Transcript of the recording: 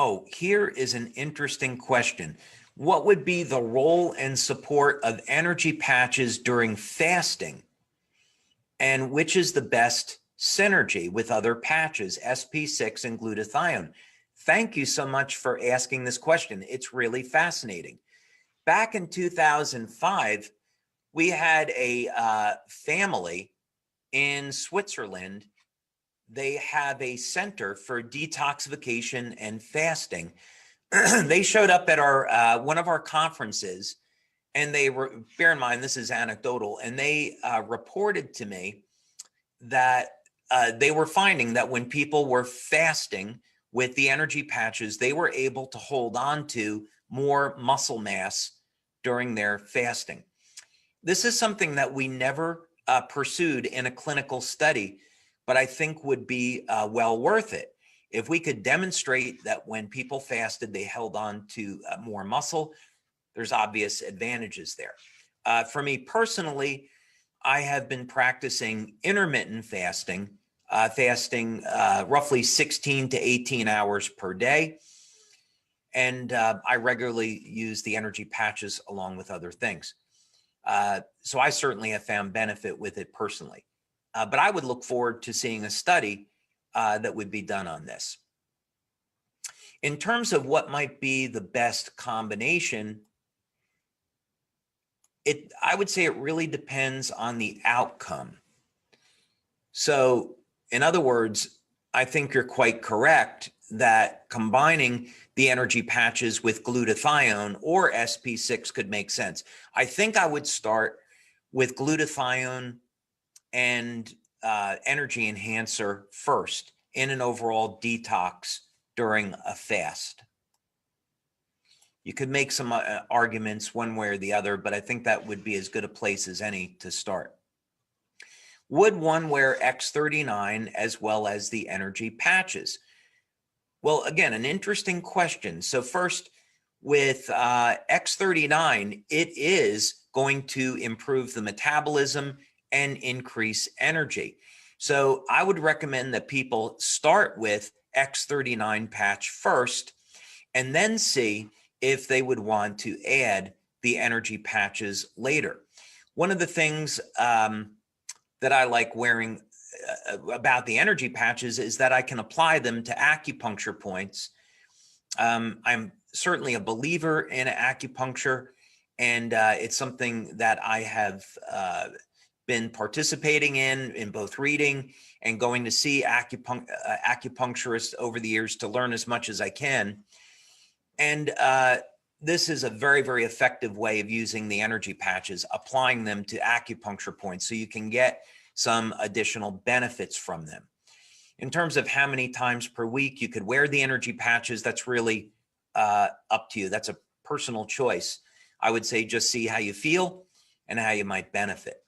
Oh, here is an interesting question. What would be the role and support of energy patches during fasting? And which is the best synergy with other patches, SP6 and glutathione? Thank you so much for asking this question. It's really fascinating. Back in 2005, we had a family in Switzerland. They have a center for detoxification and fasting. They showed up at our one of our conferences, and they were, bear in mind, this is anecdotal, and they reported to me that they were finding that when people were fasting with the energy patches, they were able to hold on to more muscle mass during their fasting. This is something that we never pursued in a clinical study, but I think would be well worth it. If we could demonstrate that when people fasted, they held on to more muscle, there's obvious advantages there. For me personally, I have been practicing intermittent fasting, roughly 16 to 18 hours per day. And I regularly use the energy patches along with other things. So I certainly have found benefit with it personally. But I would look forward to seeing a study that would be done on this. In terms of what might be the best combination, I would say it really depends on the outcome. So in other words, I think you're quite correct that combining the energy patches with glutathione or SP6 could make sense. I think I would start with glutathione and energy enhancer first in an overall detox during a fast. You could make some arguments one way or the other, but I think that would be as good a place as any to start. Would one wear X39 as well as the energy patches? Well, again, an interesting question. So first, with X39, it is going to improve the metabolism and increase energy. So I would recommend that people start with X39 patch first, and then see if they would want to add the energy patches later. One of the things that I like wearing about the energy patches is that I can apply them to acupuncture points. I'm certainly a believer in acupuncture, and it's something that I have been participating in both reading and going to see acupuncturists over the years to learn as much as I can. And this is a very, very effective way of using the energy patches, applying them to acupuncture points so you can get some additional benefits from them. In terms of how many times per week you could wear the energy patches, that's really up to you. That's a personal choice. I would say just see how you feel and how you might benefit.